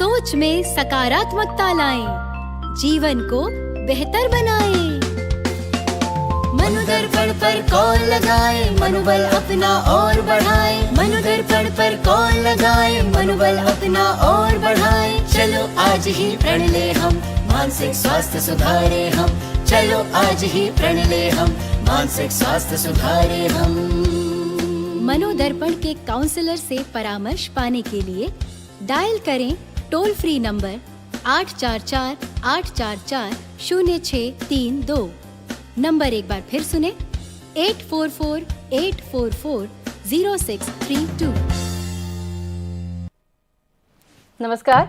सोच में सकारात्मकता लाएं, जीवन को बेहतर बनाएं। मनोदर्पण पर कॉल लगाएं, मनोबल अपना और बढ़ाएं। मनोदर्पण पर कॉल लगाएं, मनोबल अपना और बढ़ाएं। चलो आज ही प्रण ले हम, मानसिक स्वास्थ्य सुधारे हम। चलो आज ही प्रण ले हम, मानसिक स्वास्थ्य सुधारे हम। मनोदर्पण के काउंसलर से परामर्श पाने के लिए डायल करें टोल फ्री नंबर 844-844-0632। नंबर एक बार फिर सुने 844-844-0632। Namaskar.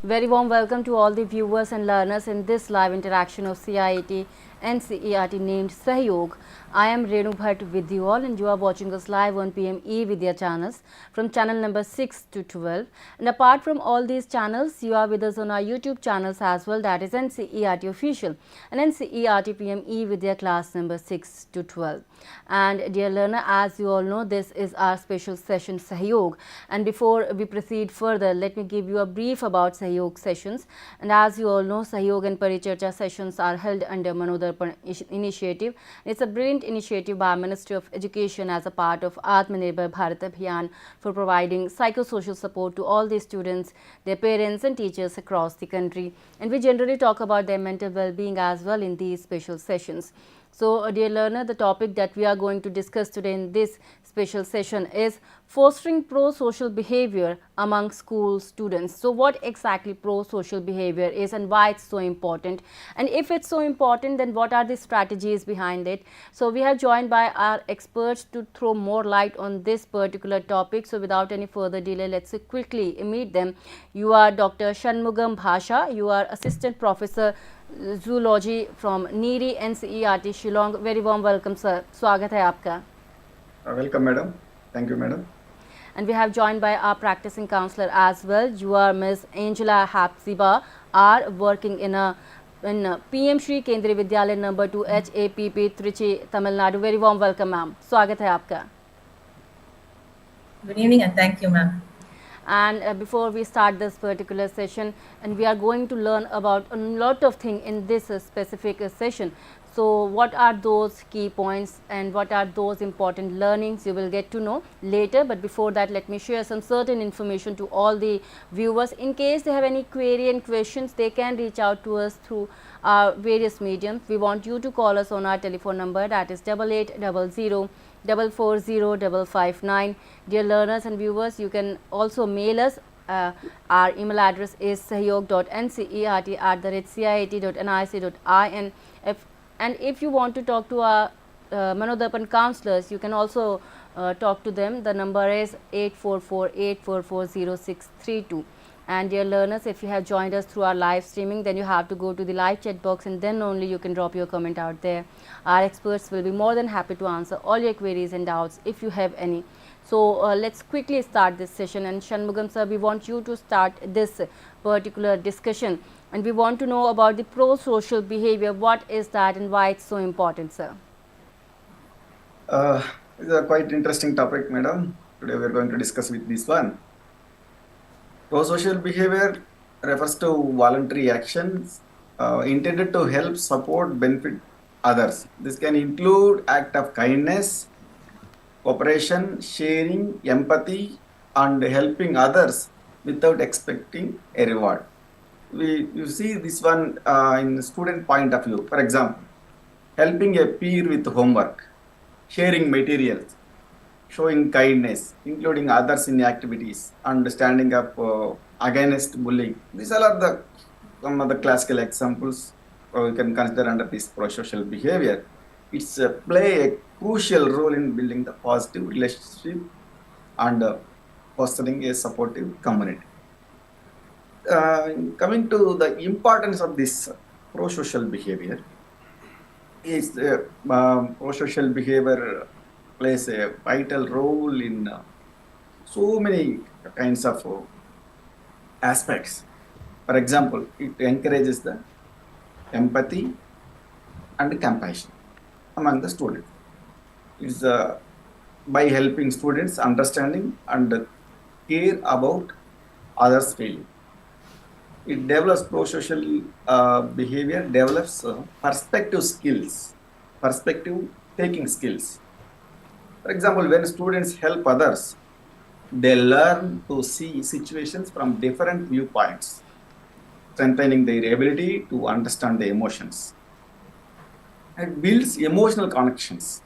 Very warm welcome to all the viewers and learners in this live interaction of CIET NCERT named Sahyog. I am Renu Bhatt with you all, and you are watching us live on PM E-Vidya channels from channel number 6 to 12. And apart from all these channels, you are with us on our YouTube channels as well, that is NCERT Official and NCERT PM E-Vidya class number 6 to 12. And dear learner, as you all know, this is our special session Sahyog. And before we proceed further, let me give you a brief about Sahyog sessions. And as you all know, Sahyog and Paricharcha sessions are held under Manodarpan initiative. It's a brilliant initiative by Ministry of Education as a part of Atmanirbhar Bharat Abhiyan for providing psychosocial support to all the students, their parents and teachers across the country. And we generally talk about their mental well-being as well in these special sessions. So, dear learner, the topic that we are going to discuss today in this special session is fostering pro-social behavior among school students. So, what exactly pro-social behavior is and why it's so important, and if it's so important, then what are the strategies behind it? So, we have joined by our experts to throw more light on this particular topic. So, without any further delay, let's quickly meet them. You are Dr. Shanmugam Bhasha. You are Assistant Professor Zoology from NEERI NCERT Shillong. Very warm welcome, sir. स्वागत है आपका. Welcome, madam. Thank you, madam. And we have joined by our practicing counselor as well. You are Ms. Angela Hapsiba, are working in PM Shri Kendriya Vidyalaya number 2 HAPP Trichy, Tamil Nadu. Very warm welcome, ma'am. स्वागत है आपका. Good evening and thank you, ma'am. And before we start this particular session, and we are going to learn about a lot of things in this specific session. So, what are those key points and what are those important learnings you will get to know later. But before that, let me share some certain information to all the viewers. In case they have any query and questions, they can reach out to us through our various mediums. We want you to call us on our telephone number, that is 8800 440 Dear learners and viewers, you can also mail us. Our email address is sahyog.ncert@ciet.nic.in. And if you want to talk to our Manodarpan counselors, you can also talk to them. The number is 844-844-0632. And dear learners, if you have joined us through our live streaming, then you have to go to the live chat box and then only you can drop your comment out there. Our experts will be more than happy to answer all your queries and doubts if you have any. So, let's quickly start this session. And Shanmugam sir, we want you to start this particular discussion. And we want to know about the pro-social behavior. What is that and why it's so important, sir? It's a quite interesting topic, madam. Today we are going to discuss with this one. Pro-social behavior refers to voluntary actions intended to help, support, benefit others. This can include act of kindness, cooperation, sharing, empathy, and helping others without expecting a reward. You see this one in student point of view. For example, helping a peer with homework, sharing materials, showing kindness, including others in activities, and standing up against bullying. These all are some of the classical examples we can consider under this pro-social behavior. It's play a crucial role in building the positive relationship and fostering a supportive community. Coming to the importance of this pro-social behavior, is pro-social behavior plays a vital role in so many kinds of aspects. For example, it encourages the empathy and compassion among the students. It's by helping students understanding and care about others' feelings. It develops prosocial behavior, develops perspective skills, perspective taking skills. For example, when students help others, they learn to see situations from different viewpoints, strengthening their ability to understand the emotions. It builds emotional connections.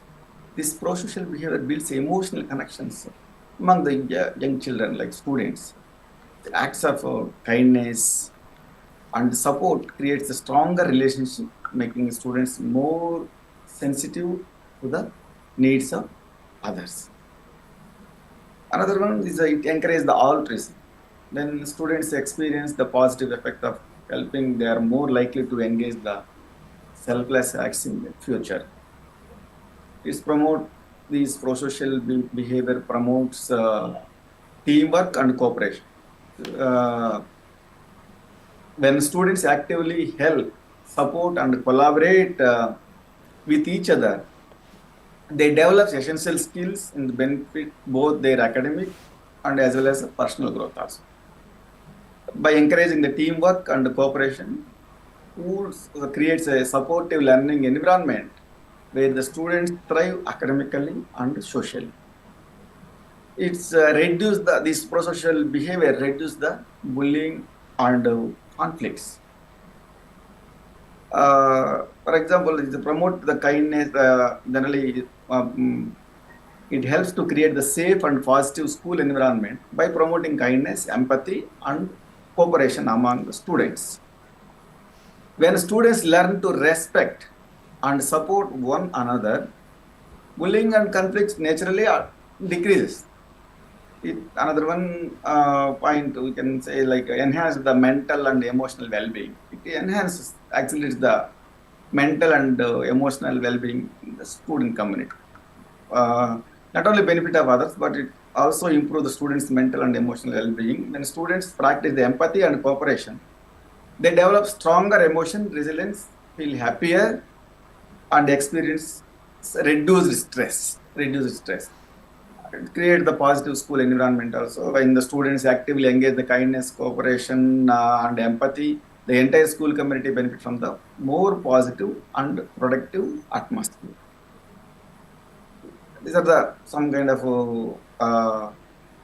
This prosocial behavior builds emotional connections among the young children, like students. The acts of kindness and support creates a stronger relationship, making students more sensitive to the needs of others. Another one is it encourages the altruism. When students experience the positive effect of helping, they are more likely to engage the selfless acts in the future. It's promote these prosocial behavior promotes teamwork and cooperation. Uh, when students actively help, support, and collaborate with each other, they develop essential skills and benefit both their academic and as well as personal growth also. By encouraging the teamwork and cooperation, schools creates a supportive learning environment where the students thrive academically and socially. It's reduce this prosocial behavior, reduce the bullying and conflicts. For example, it promote the kindness. Generally, it helps to create the safe and positive school environment by promoting kindness, empathy, and cooperation among the students. When students learn to respect and support one another, bullying and conflicts naturally decreases. Another one point we can say, like, enhance the mental and emotional well-being. It enhances, actually, it's the mental and emotional well-being in the student community. Not only benefit of others, but it also improve the students' mental and emotional well-being. When students practice the empathy and cooperation, they develop stronger emotion resilience, feel happier, and experience reduced stress. Create the positive school environment also. When the students actively engage the kindness, cooperation, and empathy, the entire school community benefit from the more positive and productive atmosphere. These are the some kind of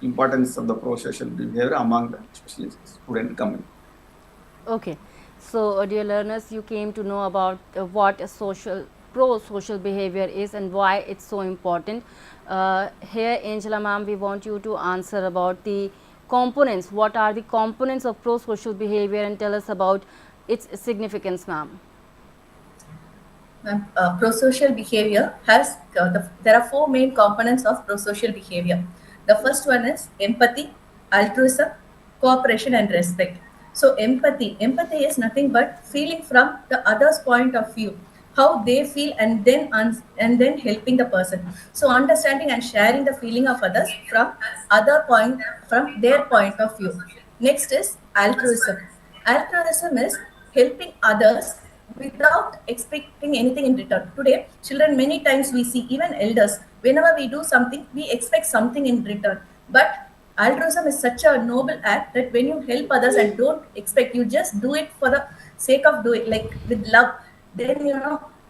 importance of the prosocial behavior among the especially student community. Okay, so dear learners, you came to know about what a pro-social behavior is and why it's so important. Here, Angela ma'am, we want you to answer about the components. What are the components of pro-social behavior, and tell us about its significance, ma'am. Prosocial behavior has there are four main components of prosocial behavior. The first one is empathy, altruism, cooperation, and respect. So empathy is nothing but feeling from the other's point of view, how they feel, and then helping the person. So understanding and sharing the feeling of others from their point of view. Next is altruism. Altruism is helping others without expecting anything in return. Today, children, many times we see, even elders, whenever we do something, we expect something in return. But altruism is such a noble act that when you help others and don't expect, you just do it for the sake of doing, like with love, then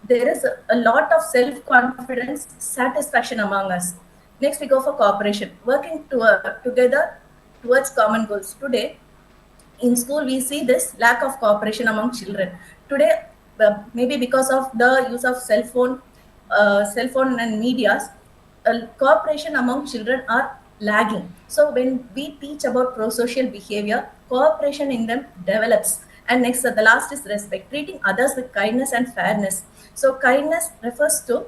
there is a lot of self-confidence, satisfaction among us. Next, we go for cooperation, working together towards common goals. Today, in school, we see this lack of cooperation among children. Today, maybe because of the use of cell phone and medias, cooperation among children are lagging. So when we teach about prosocial behavior, cooperation in them develops. And next, the last is respect, treating others with kindness and fairness. So kindness refers to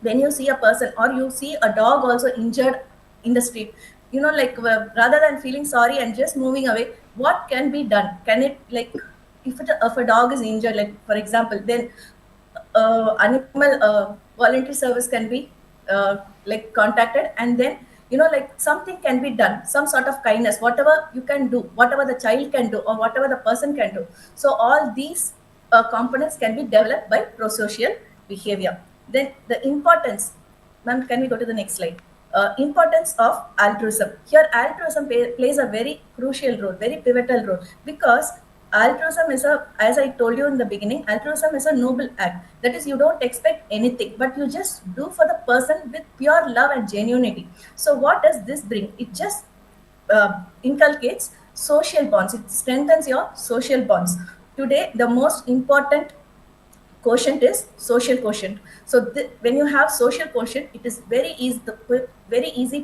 when you see a person or you see a dog also injured in the street, rather than feeling sorry and just moving away, what can be done? Can it, like, if a dog is injured, like for example, then animal voluntary service can be contacted, and then something can be done, some sort of kindness, whatever you can do, whatever the child can do or whatever the person can do. So all these components can be developed by prosocial behavior. Then the importance, ma'am, can we go to the next slide? Importance of altruism. Here altruism plays a very crucial role, very pivotal role, because altruism is as I told you in the beginning, altruism is a noble act. That is, you don't expect anything, but you just do for the person with pure love and genuinity. So what does this bring? It just inculcates social bonds. It strengthens your social bonds. Today, the most important quotient is social quotient. So when you have social quotient, it is very easy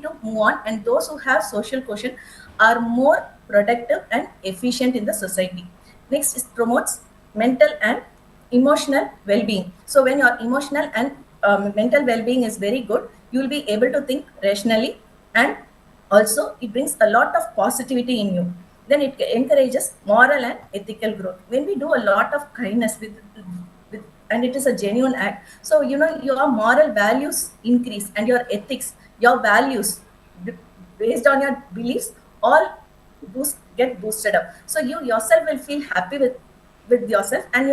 to move on, and those who have social quotient are more productive and efficient in the society. Next is promotes mental and emotional well-being. So when your emotional and mental well-being is very good, you will be able to think rationally, and also it brings a lot of positivity in you. Then it encourages moral and ethical growth. When we do a lot of kindness with and it is a genuine act, so your moral values increase, and your ethics, your values based on your beliefs, all get boosted up. So you yourself will feel happy with yourself, and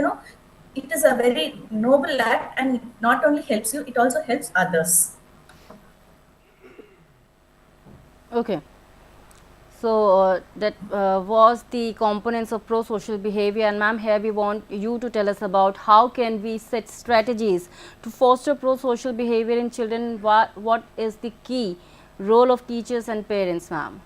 it is a very noble act, and it not only helps you, it also helps others. Okay. So that was the components of pro-social behavior, and ma'am, here we want you to tell us about how can we set strategies to foster pro-social behavior in children. What is the key role of teachers and parents, ma'am?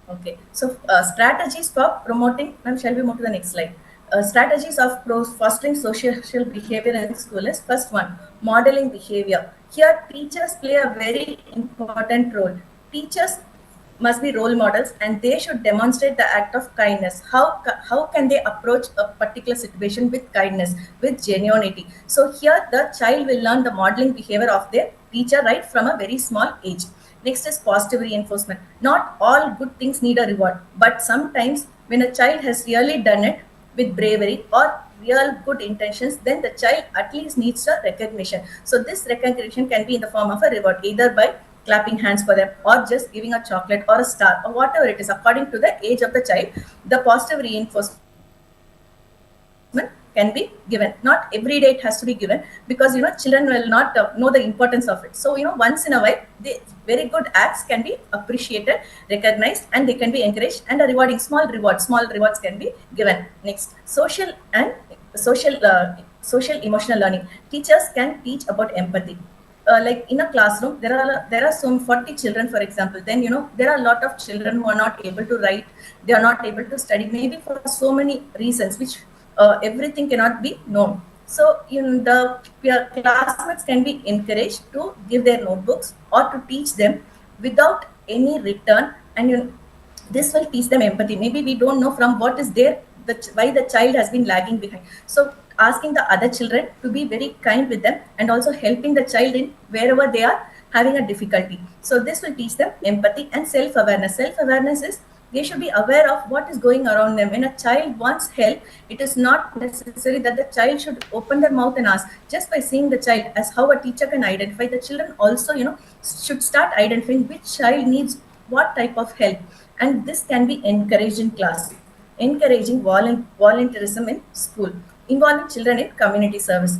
Okay, so strategies for promoting, ma'am, shall we move to the next slide? Strategies of fostering social behavior in school is: first one, modeling behavior. Here, teachers play a very important role. Teachers must be role models, and they should demonstrate the act of kindness. How can they approach a particular situation with kindness, with genuinity? So here the child will learn the modeling behavior of their teacher right from a very small age. Next is positive reinforcement. Not all good things need a reward, but sometimes when a child has really done it with bravery or real good intentions, then the child at least needs a recognition. So this recognition can be in the form of a reward, either by clapping hands for them, or just giving a chocolate or a star, or whatever it is according to the age of the child. The positive reinforcement can be given. Not every day it has to be given, because children will not know the importance of it. So once in a while, the very good acts can be appreciated, recognized, and they can be encouraged, and a rewarding small rewards can be given. Next, social emotional learning. Teachers can teach about empathy. Like in a classroom, there are some 40 children, for example. Then there are a lot of children who are not able to write, they are not able to study, maybe for so many reasons, which everything cannot be known. So the classmates can be encouraged to give their notebooks or to teach them without any return, and this will teach them empathy. Maybe we don't know from what is there, why the child has been lagging behind. So asking the other children to be very kind with them, and also helping the child in wherever they are having a difficulty. So this will teach them empathy and self-awareness. Self-awareness is they should be aware of what is going around them. When a child wants help, it is not necessary that the child should open their mouth and ask. Just by seeing the child, as how a teacher can identify, the children also should start identifying which child needs what type of help, and this can be encouraged in class. Encouraging volunteerism in school, involving children in community service.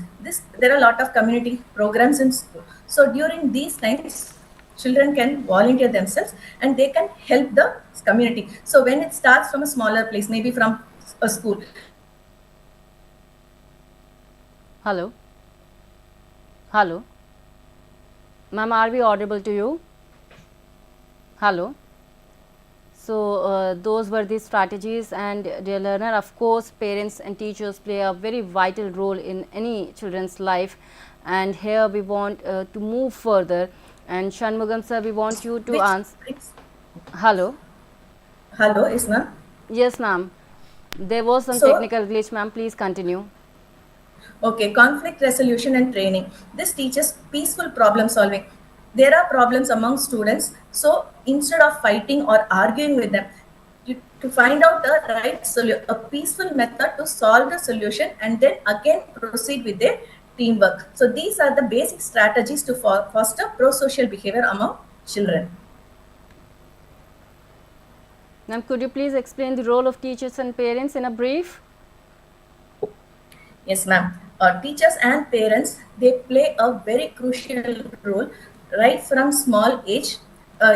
There are a lot of community programs in school. So during these times, children can volunteer themselves, and they can help the community. So when it starts from a smaller place, maybe from a school. Hello, ma'am, are we audible to you? Hello. So those were the strategies, and dear learner, of course parents and teachers play a very vital role in any children's life, and here we want to move further. And Shanmugam sir, we want you to answer. Hello, Yes ma'am. Yes ma'am, there was some technical glitch, ma'am, please continue. Okay, conflict resolution and training. This teaches peaceful problem solving. There are problems among students, so instead of fighting or arguing with them, to find out the right solution, a peaceful method to solve the solution, and then again proceed with their teamwork. So these are the basic strategies to foster pro-social behavior among children. Ma'am, could you please explain the role of teachers and parents in a brief? Yes ma'am. Teachers and parents, they play a very crucial role right from small age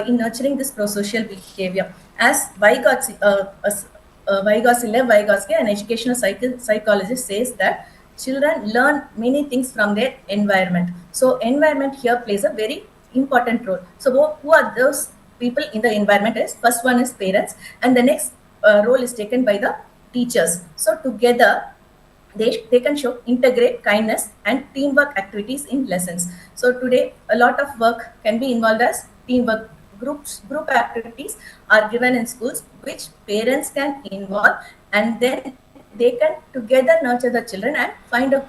in nurturing this prosocial behavior. As Vygotsky, Lev Vygotsky, an educational psychologist, says that children learn many things from their environment. So environment here plays a very important role. So who are those people in the environment? Is first one is parents, and the next role is taken by the teachers. So together they can show integrate kindness and teamwork activities in lessons. So today a lot of work can be involved as teamwork. Group activities are given in schools which parents can involve, and then they can together nurture the children and find a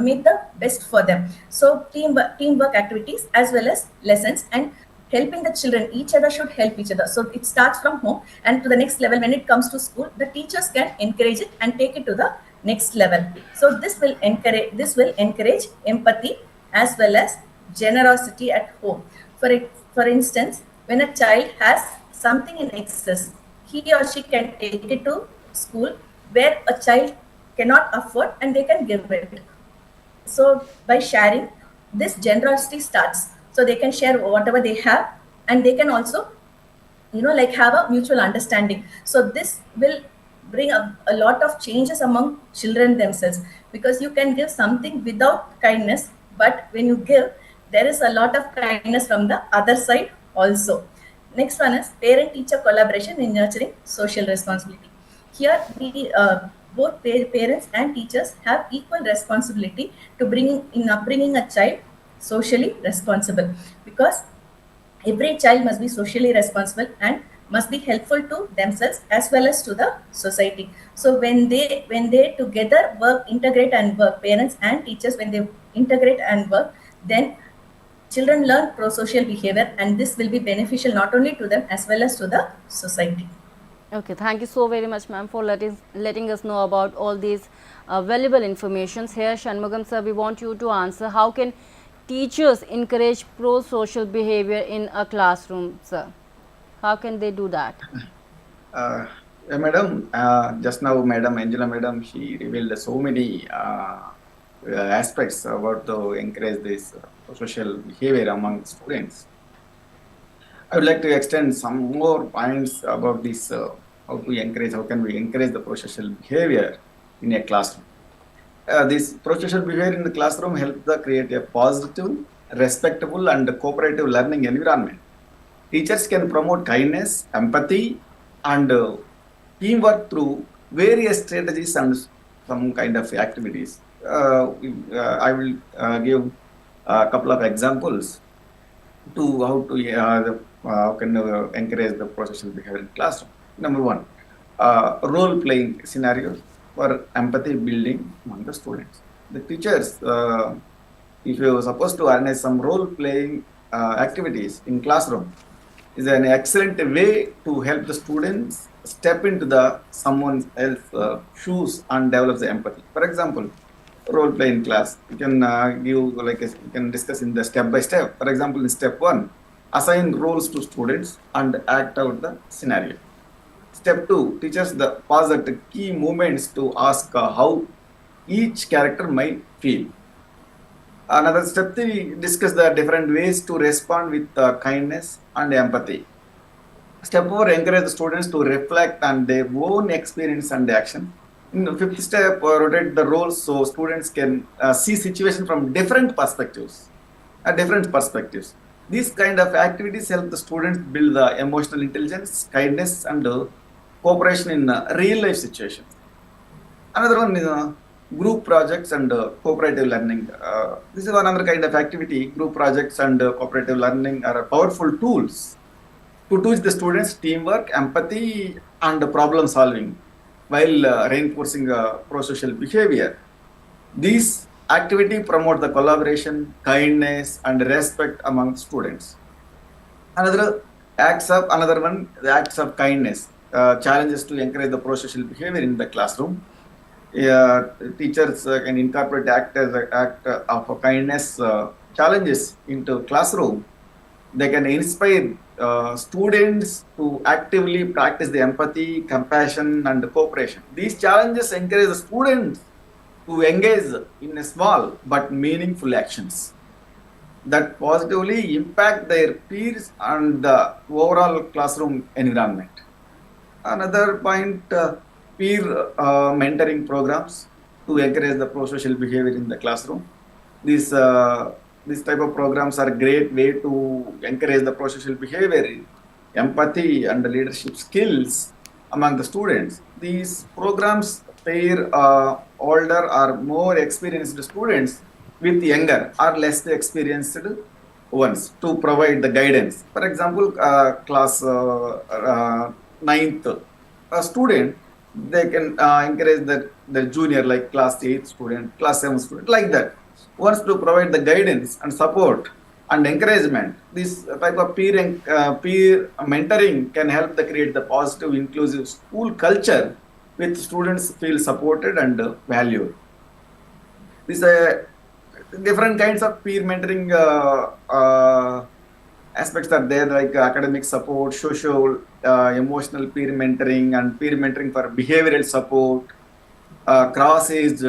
make the best for them. So teamwork activities as well as lessons and helping the children, each other should help each other. So it starts from home and to the next level. When it comes to school, the teachers can encourage it and take it to the next level. So this will encourage empathy as well as generosity at home. For instance, when a child has something in excess, he or she can take it to school where a child cannot afford and they can give it. So by sharing, this generosity starts. So they can share whatever they have, and they can also, like have a mutual understanding. So this will bring a lot of changes among children themselves, because you can give something without kindness, but when you give, there is a lot of kindness from the other side also. Next one is parent-teacher collaboration in nurturing social responsibility. Here, both parents and teachers have equal responsibility to upbringing a child socially responsible, because every child must be socially responsible and must be helpful to themselves as well as to the society. So when they together integrate and work, parents and teachers, when they integrate and work, then children learn prosocial behavior, and this will be beneficial not only to them as well as to the society. Okay, thank you so very much, ma'am, for letting us know about all these valuable informations. Here, Shanmugam sir, we want you to answer, how can teachers encourage pro-social behavior in a classroom, sir? How can they do that? Madam, just now, Madam Angela, Madam, she revealed so many aspects about to encourage this social behavior among students. I would like to extend some more points about this, how can we encourage the prosocial behavior in a classroom. This prosocial behavior in the classroom helps to create a positive, respectful and cooperative learning environment. Teachers can promote kindness, empathy and teamwork through various strategies and some kind of activities. I will give a couple of examples to how can encourage the prosocial behavior in classroom. Number one, role-playing scenarios for empathy building among the students. The teachers, if you are supposed to organize some role-playing activities in classroom, is an excellent way to help the students step into someone else's shoes and develop the empathy. For example, role play in class, you can you can discuss in the step by step. For example, in step 1, assign roles to students and act out the scenario. Step 2, teachers pause at the key moments to ask how each character might feel. Another step 3, discuss the different ways to respond with kindness and empathy. Step 4, encourage the students to reflect on their own experience and action. In the 5th step, rotate the roles so students can see situation from different perspectives. These kind of activities help the students build the emotional intelligence, kindness and cooperation in real life situations. Another one is group projects and cooperative learning. This is another kind of activity. Group projects and cooperative learning are powerful tools to teach the students teamwork, empathy and problem solving while reinforcing prosocial behavior. These activity promote the collaboration, kindness and respect among students. The acts of kindness, challenges to encourage the prosocial behavior in the classroom. Teachers can incorporate act of kindness challenges into classroom. They can inspire students to actively practice the empathy, compassion and cooperation. These challenges encourage the students to engage in small but meaningful actions that positively impact their peers and the overall classroom environment. Another point, peer mentoring programs to encourage the pro-social behavior in the classroom. These type of programs are a great way to encourage the pro-social behavior, empathy, and the leadership skills among the students. These programs pair older or more experienced students with younger or less experienced ones to provide the guidance. For example, class ninth student, they can encourage the junior like class 8 student, class 7 student, like that. Wants to provide the guidance and support and encouragement. This type of peer mentoring can help the create the positive, inclusive school culture with students feel supported and valued. These different kinds of peer mentoring aspects are there, like academic support, social, emotional peer mentoring, and peer mentoring for behavioral support, cross-age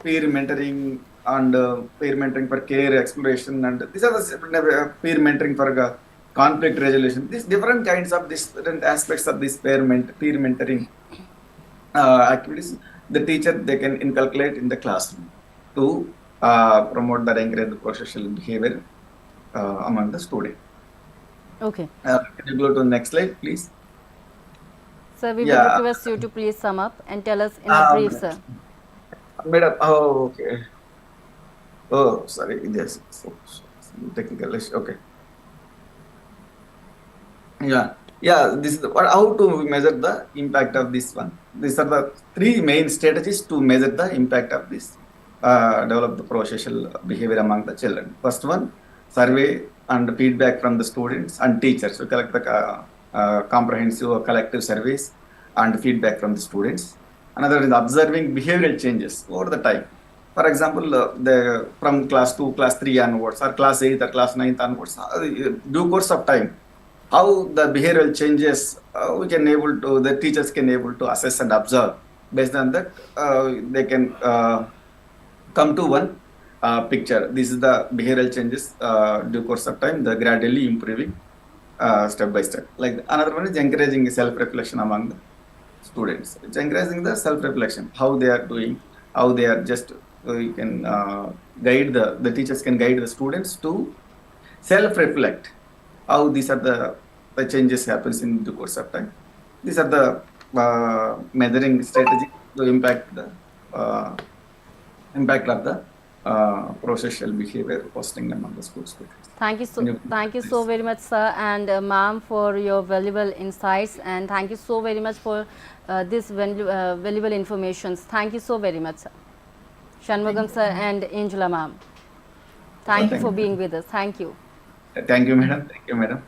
peer mentoring, and peer mentoring for care exploration, and these are the peer mentoring for conflict resolution. These different kinds of different aspects of this peer mentoring activities, the teacher they can inculcate in the classroom to promote the encourage the prosocial behavior among the student. Okay. Can you go to the next slide, please? Sir, we would request you to please sum up and tell us in a brief, sir. Madam, oh, okay. Oh, sorry. Yes. Technical issue. Okay. Yeah. This is how to measure the impact of this one. These are the three main strategies to measure the impact of this. Develop the pro-social behavior among the children. First one, survey and feedback from the students and teachers. We collect the comprehensive or collective surveys and feedback from the students. Another is observing behavioral changes over the time. For example, from class 2, class 3 onwards, or class 8 or class 9 onwards, due course of time, how the behavioral changes the teachers can able to assess and observe. Based on that, they can come to one picture. This is the behavioral changes due course of time, the gradually improving step by step. Like another one is encouraging self-reflection among the students. It's encouraging the self-reflection, how they are doing, how they are just, you can guide the teachers can guide the students to self-reflect, how these are the changes happens in the course of time. These are the measuring strategy to impact the impact of the prosocial behavior posting among the school students. Thank you so very much, sir, and ma'am, for your valuable insights, and thank you so very much for this valuable information. Thank you so very much, sir. Shanmugam sir and Angela ma'am. Thank you for being with us. Thank you. Thank you, madam. Thank you, madam.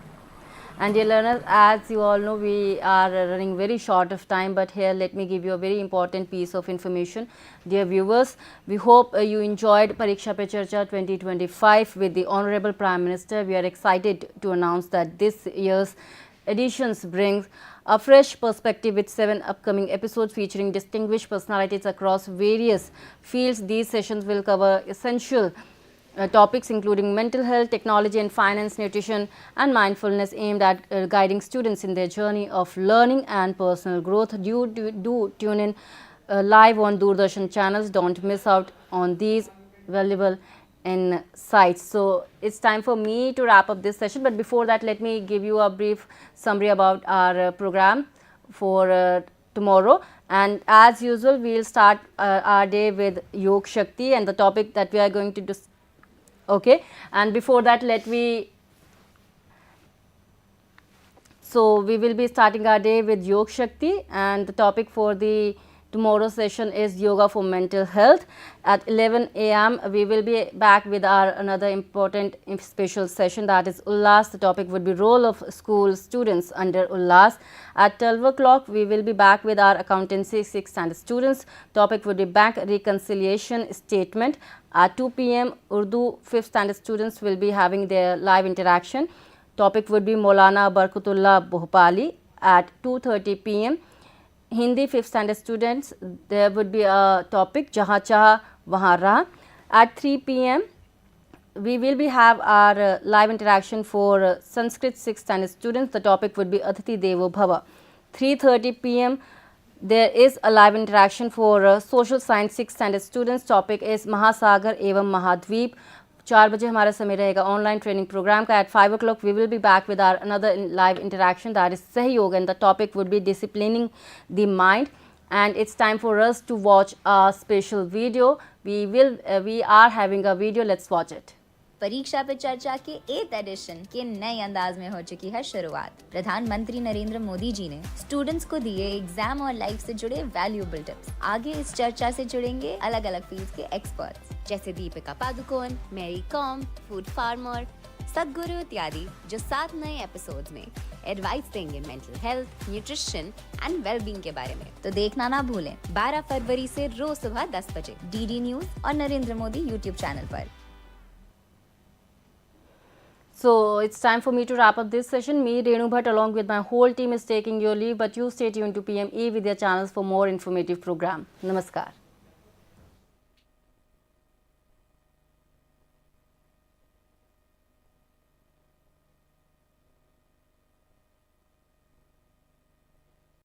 And dear learners, as you all know, we are running very short of time, but here let me give you a very important piece of information. Dear viewers, we hope you enjoyed Pariksha Pe Charcha 2025 with the Honorable Prime Minister. We are excited to announce that this year's editions brings a fresh perspective with 7 upcoming episodes featuring distinguished personalities across various fields. These sessions will cover essential topics including mental health, technology and finance, nutrition and mindfulness, aimed at guiding students in their journey of learning and personal growth. Do tune in live on Doordarshan channels. Don't miss out on these valuable insights. So it's time for me to wrap up this session, but before that, let me give you a brief summary about our program for tomorrow. And as usual, we'll start our day with Yogshakti and the topic that we are going to discuss. Okay, and before that, we will be starting our day with Yogshakti, and the topic for the tomorrow session is yoga for mental health. At 11 a.m. we will be back with our another important special session, that is Ullas. The topic would be role of school students under Ullas. At 12 o'clock we will be back with our accountancy 6th standard students. Topic would be bank reconciliation statement. At 2 p.m. Urdu 5th standard students will be having their live interaction. Topic would be Maulana Barkatullah Bhopali. At 2:30 p.m. Hindi 5th standard students, there would be a topic Jahan Chaha Wahan Raha. At 3 p.m. we will be have our live interaction for Sanskrit 6th standard students. The topic would be Athithi Devo Bhava. 3:30 p.m. There is a live interaction for social science 6th standard students. Topic is महासागर एवं महाद्वीप. 4 बजे हमारा समय रहेगा online training programme का. At 5 o'clock we will be back with our another live interaction, that is sahyog, and the topic would be disciplining the mind. And it's time for us to watch a special video. We are having a video. Let's watch it. परीक्षा पे चर्चा के 8th addition के नए अंदाज में हो चुकी है शुरुआत. प्रधानमंत्री नरेंद्र मोदी जी ने स्टूडेंट्स को दिए एग्जाम और लाइफ से जुड़े वैल्यूएबल टिप्स. आगे इस चर्चा से जुड़ेंगे अलग अलग फील्ड के एक्सपर्ट्स जैसे दीपिका पादुकोण, मैरी कॉम, फूड फार्मर, सदगुरु इत्यादि, जो 7 नए एपिसोड्स में एडवाइस देंगे mental health, nutrition and wellbeing के बारे में. तो देखना ना भूलें 12 फरवरी से रोज सुबह 10 बजे डीडी न्यूज और नरेंद्र मोदी यूट्यूब चैनल पर. So it's time for me to wrap up this session. Me, Renu Bhatt, along with my whole team is taking your leave, but you stay tuned to PME with their channels for more informative program. Namaskar.